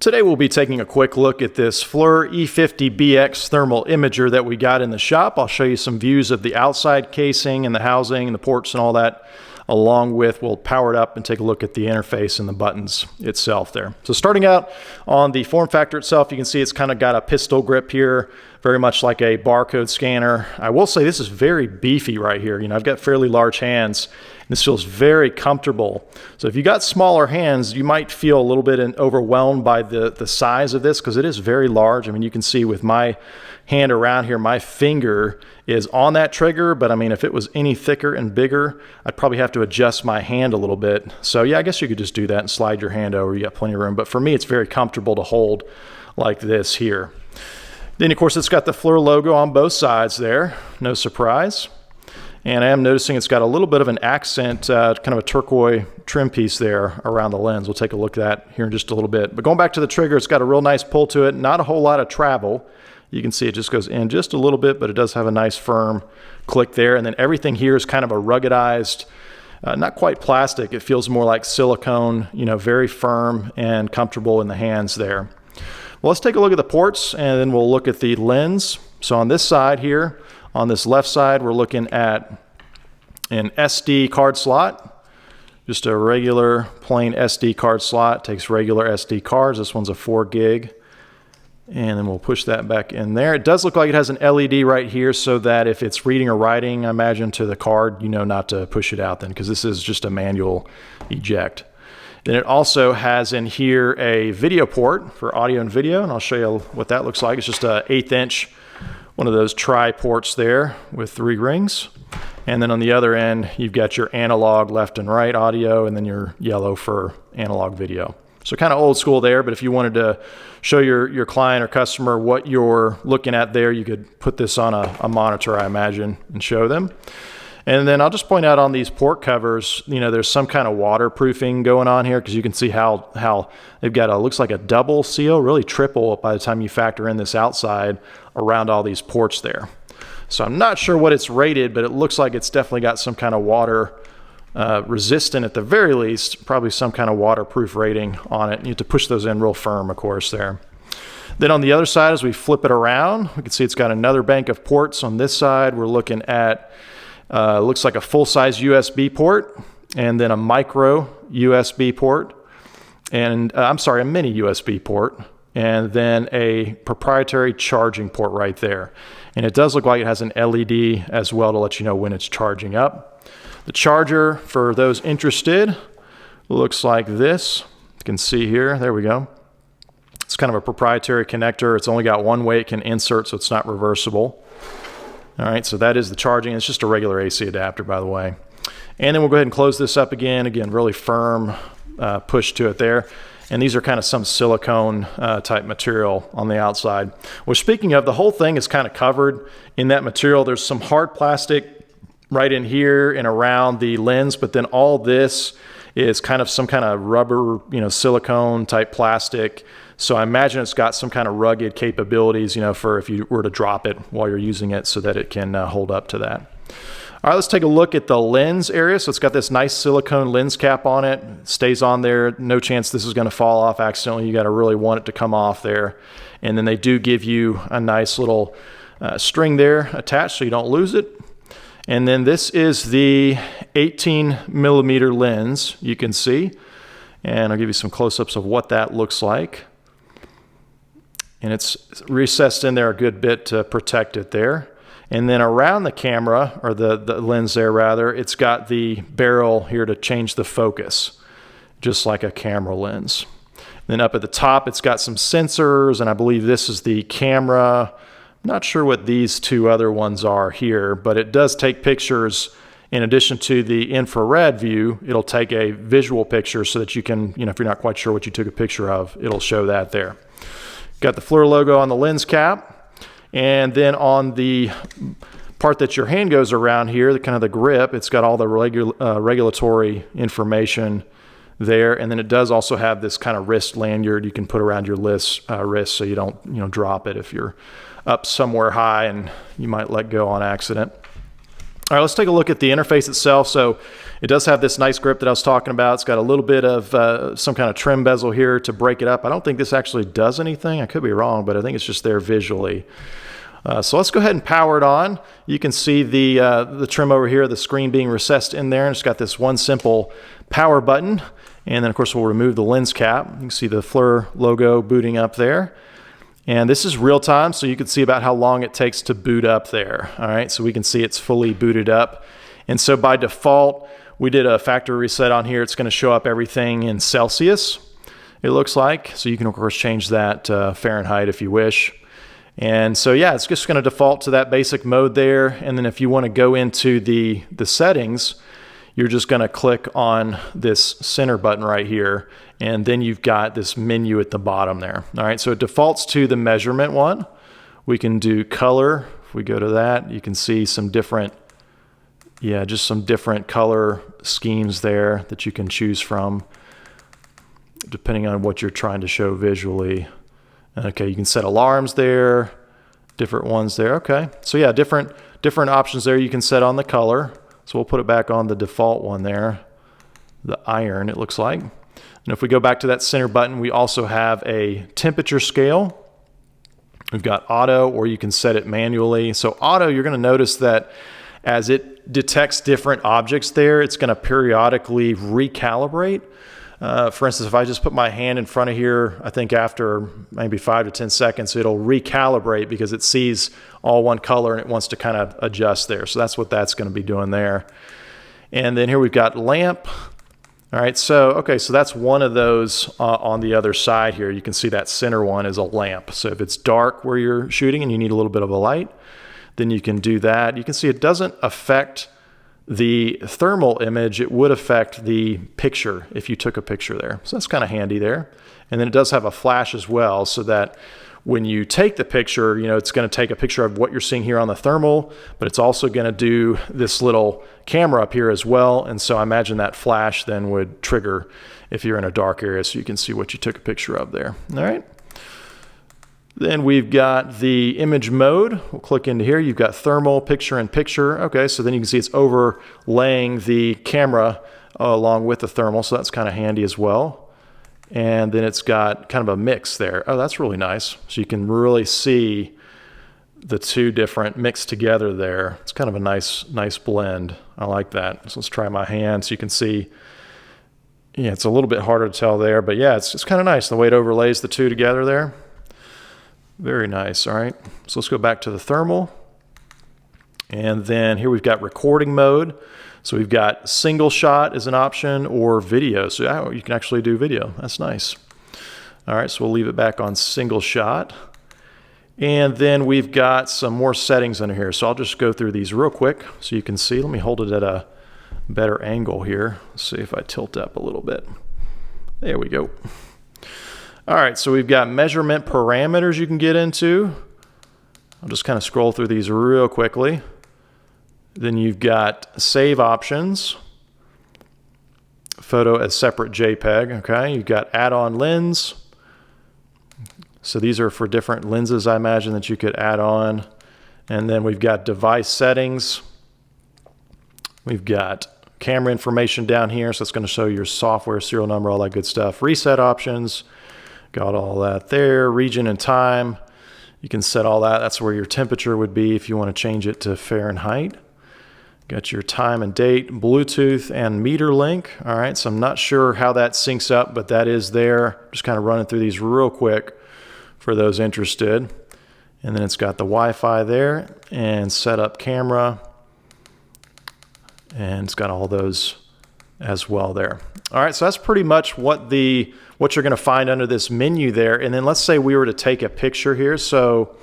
Today we'll be taking a quick look at this FLIR E50bx thermal imager that we got in the shop. I'll show you some views of the outside casing and the housing and the ports and all that, along with we'll power it up and take a look at the interface and the buttons itself there. So starting out on the form factor itself, you can see it's kind of got a pistol grip here, very much like a barcode scanner. I will say this is very beefy right here. You know, I've got fairly large hands. This feels very comfortable. So if you got smaller hands, you might feel a little bit overwhelmed by the size of this because it is very large. I mean, you can see with my hand around here, my finger is on that trigger, but I mean, if it was any thicker and bigger, I'd probably have to adjust my hand a little bit. So yeah, I guess you could just do that and slide your hand over. You got plenty of room. But for me, it's very comfortable to hold like this here. Then of course, it's got the FLIR logo on both sides there. No surprise. And I am noticing it's got a little bit of an accent, kind of a turquoise trim piece there around the lens. We'll take a look at that here in just a little bit. But going back to the trigger, it's got a real nice pull to it. Not a whole lot of travel. You can see it just goes in just a little bit, but it does have a nice firm click there. And then everything here is kind of a ruggedized, not quite plastic. It feels more like silicone, you know, very firm and comfortable in the hands there. Well, let's take a look at the ports and then we'll look at the lens. So on this side here, on this left side, we're looking at an SD card slot, just a regular plain SD card slot. Takes regular SD cards. This one's a 4 gig. And then we'll push that back in there. It does look like it has an LED right here so that if it's reading or writing, I imagine, to the card, you know not to push it out then, because this is just a manual eject. Then it also has in here a video port for audio and video, and I'll show you what that looks like. It's just an 1/8 inch, one of those tri-ports there with 3 rings. And then on the other end, you've got your analog left and right audio, and then your yellow for analog video. So kind of old school there, but if you wanted to show your client or customer what you're looking at there, you could put this on a monitor, I imagine, and show them. And then I'll just point out on these port covers, you know, there's some kind of waterproofing going on here because you can see how they've got looks like a double seal, really triple by the time you factor in this outside around all these ports there. So I'm not sure what it's rated, but it looks like it's definitely got some kind of water resistant at the very least, probably some kind of waterproof rating on it. You have to push those in real firm, of course, there. Then on the other side, as we flip it around, we can see it's got another bank of ports. On this side, we're looking at looks like a full-size USB port, and then a micro USB port, and I'm sorry, a mini USB port, and then a proprietary charging port right there. And it does look like it has an LED as well to let you know when it's charging up. The charger, for those interested, looks like this. You can see here, there we go. It's kind of a proprietary connector. It's only got one way it can insert, so it's not reversible. All right, so that is the charging. It's just a regular AC adapter, by the way. And then we'll go ahead and close this up again. Again, really firm push to it there. And these are kind of some silicone type material on the outside. Well, speaking of, the whole thing is kind of covered in that material. There's some hard plastic right in here and around the lens, but then all this is kind of some kind of rubber, you know, silicone type plastic. So I imagine it's got some kind of rugged capabilities, you know, for if you were to drop it while you're using it so that it can hold up to that. All right, let's take a look at the lens area. So it's got this nice silicone lens cap on it. It stays on there. No chance this is going to fall off accidentally. You got to really want it to come off there. And then they do give you a nice little string there attached so you don't lose it. And then this is the 18mm lens, you can see. And I'll give you some close-ups of what that looks like. And it's recessed in there a good bit to protect it there. And then around the camera, or the lens there rather, it's got the barrel here to change the focus, just like a camera lens. And then up at the top, it's got some sensors, and I believe this is the camera. I'm not sure what these two other ones are here, but it does take pictures. In addition to the infrared view, it'll take a visual picture so that you can, you know, if you're not quite sure what you took a picture of, it'll show that there. Got the FLIR logo on the lens cap. And then on the part that your hand goes around here, the kind of the grip, it's got all the regulatory information there. And then it does also have this kind of wrist lanyard you can put around your wrist so you don't, you know, drop it if you're up somewhere high and you might let go on accident. All right, let's take a look at the interface itself. So it does have this nice grip that I was talking about. It's got a little bit of some kind of trim bezel here to break it up. I don't think this actually does anything. I could be wrong, but I think it's just there visually. So let's go ahead and power it on. You can see the trim over here, the screen being recessed in there, and it's got this one simple power button. And then of course we'll remove the lens cap. You can see the FLIR logo booting up there. And this is real time, so you can see about how long it takes to boot up there. All right, so we can see it's fully booted up. And so by default, we did a factory reset on here. It's going to show up everything in Celsius, it looks like. So you can of course change that Fahrenheit if you wish. And so yeah, it's just going to default to that basic mode there. And then if you want to go into the settings, you're just going to click on this center button right here, and then you've got this menu at the bottom there. All right, so it defaults to the measurement one. We can do color. If we go to that, you can see some different, just some different color schemes there that you can choose from depending on what you're trying to show visually. Okay, you can set alarms there, different ones there. Okay, so yeah, different options there you can set on the color. So we'll put it back on the default one there, the iron it looks like. And if we go back to that center button, we also have a temperature scale. We've got auto, or you can set it manually. So auto, you're going to notice that as it detects different objects there, it's going to periodically recalibrate. For instance, if I just put my hand in front of here, I think after maybe 5 to 10 seconds, it'll recalibrate because it sees all one color and it wants to kind of adjust there. So that's what that's going to be doing there. And then here we've got lamp. All right, so that's one of those on the other side here. You can see that center one is a lamp. So if it's dark where you're shooting and you need a little bit of a light, then you can do that. You can see it doesn't affect the thermal image. It would affect the picture if you took a picture there. So that's kind of handy there. And then it does have a flash as well, so that when you take the picture, it's going to take a picture of what you're seeing here on the thermal, but it's also going to do this little camera up here as well. And so I imagine that flash then would trigger if you're in a dark area, so you can see what you took a picture of there. All right. Then we've got the image mode. We'll click into here. You've got thermal, picture, and picture. Okay, so then you can see it's overlaying the camera along with the thermal, so that's kind of handy as well. And then it's got kind of a mix there. Oh, that's really nice. So you can really see the two different mixed together there. It's kind of a nice blend. I like that. So let's try my hand so you can see. Yeah, it's a little bit harder to tell there, but yeah, it's kind of nice the way it overlays the two together there. Very nice. All right, so let's go back to the thermal. And then here we've got recording mode. So we've got single shot as an option, or video. So you can actually do video. That's nice. All right, so we'll leave it back on single shot. And then we've got some more settings under here. So I'll just go through these real quick so you can see. Let me hold it at a better angle here. Let's see if I tilt up a little bit. There we go. All right, so we've got measurement parameters you can get into. I'll just kind of scroll through these real quickly. Then you've got save options, photo as separate JPEG, okay? You've got add-on lens. So these are for different lenses, I imagine, that you could add on. And then we've got device settings. We've got camera information down here, so it's going to show your software, serial number, all that good stuff. Reset options. Got all that there. Region and time. You can set all that. That's where your temperature would be if you want to change it to Fahrenheit. Got your time and date, Bluetooth and meter link. All right, so I'm not sure how that syncs up, but that is there. Just kind of running through these real quick for those interested. And then it's got the Wi-Fi there and setup camera. And it's got all those as well there. All right, so that's pretty much what you're going to find under this menu there. And then let's say we were to take a picture here. So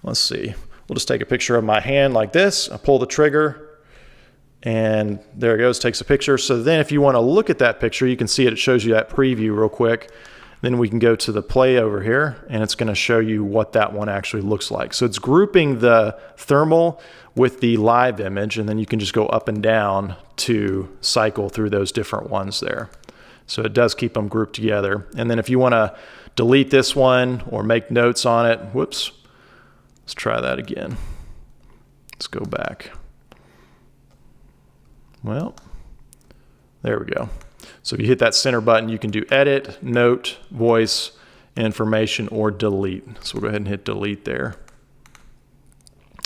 let's see, we'll just take a picture of my hand like this. I pull the trigger and there it goes, takes a picture. So then if you want to look at that picture, you can see it shows you that preview real quick. Then we can go to the play over here and it's going to show you what that one actually looks like. So it's grouping the thermal with the live image, and then you can just go up and down to cycle through those different ones there. So it does keep them grouped together. And then if you want to delete this one or make notes on it, whoops, let's try that again. Let's go back. Well, there we go. So if you hit that center button, you can do edit, note, voice, information, or delete. So we'll go ahead and hit delete there.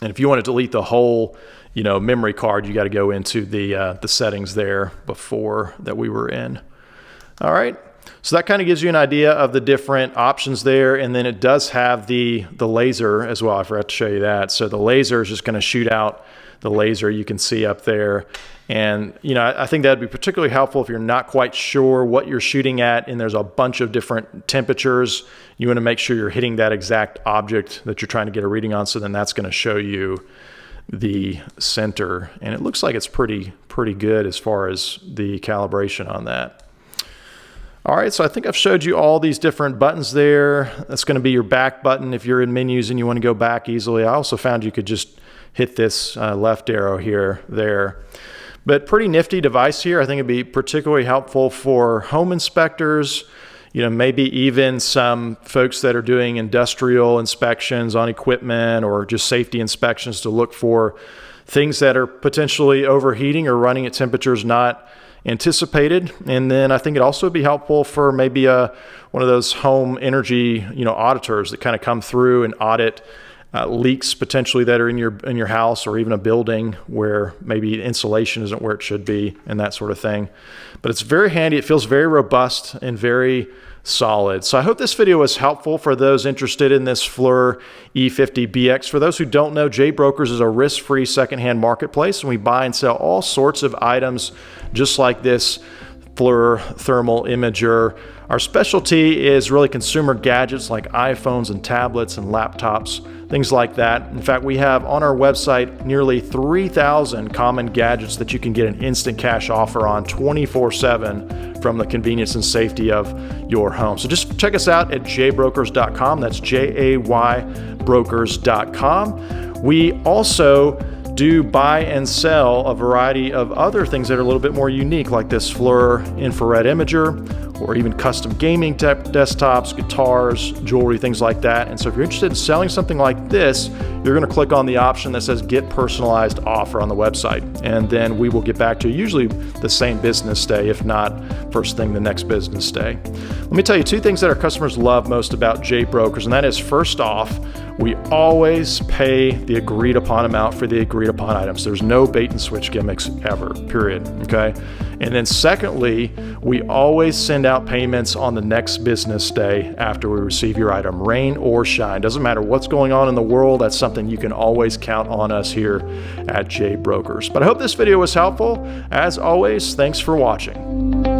And if you want to delete the whole, memory card, you got to go into the settings there before that we were in. All right. So that kind of gives you an idea of the different options there. And then it does have the laser as well. I forgot to show you that. So the laser is just going to shoot out the laser you can see up there. And, I think that'd be particularly helpful if you're not quite sure what you're shooting at and there's a bunch of different temperatures. You want to make sure you're hitting that exact object that you're trying to get a reading on. So then that's going to show you the center. And it looks like it's pretty good as far as the calibration on that. All right, so I think I've showed you all these different buttons there. That's going to be your back button if you're in menus and you want to go back easily. I also found you could just hit this left arrow there. But pretty nifty device here. I think it'd be particularly helpful for home inspectors, maybe even some folks that are doing industrial inspections on equipment or just safety inspections to look for things that are potentially overheating or running at temperatures not anticipated. And then I think it also would be helpful for maybe one of those home energy auditors that kind of come through and audit leaks potentially that are in your house or even a building where maybe insulation isn't where it should be and that sort of thing. But it's very handy. It feels very robust and very solid. So I hope this video was helpful for those interested in this FLIR E50bx. For those who don't know, J-Brokers is a risk-free secondhand marketplace, and we buy and sell all sorts of items just like this FLIR thermal imager. Our specialty is really consumer gadgets like iPhones and tablets and laptops, things like that. In fact, we have on our website nearly 3,000 common gadgets that you can get an instant cash offer on 24/7 from the convenience and safety of your home. So just check us out at jaybrokers.com. That's JAY brokers.com. We also do buy and sell a variety of other things that are a little bit more unique, like this FLIR infrared imager, or even custom gaming desktops, guitars, jewelry, things like that. And so if you're interested in selling something like this, you're going to click on the option that says Get Personalized Offer on the website. And then we will get back to you usually the same business day, if not first thing the next business day. Let me tell you two things that our customers love most about J-Brokers, and that is, first off, we always pay the agreed upon amount for the agreed upon items. There's no bait and switch gimmicks ever, period, okay? And then secondly, we always send out payments on the next business day after we receive your item, rain or shine. Doesn't matter what's going on in the world, that's something you can always count on us here at J-Brokers. But I hope this video was helpful. As always, thanks for watching.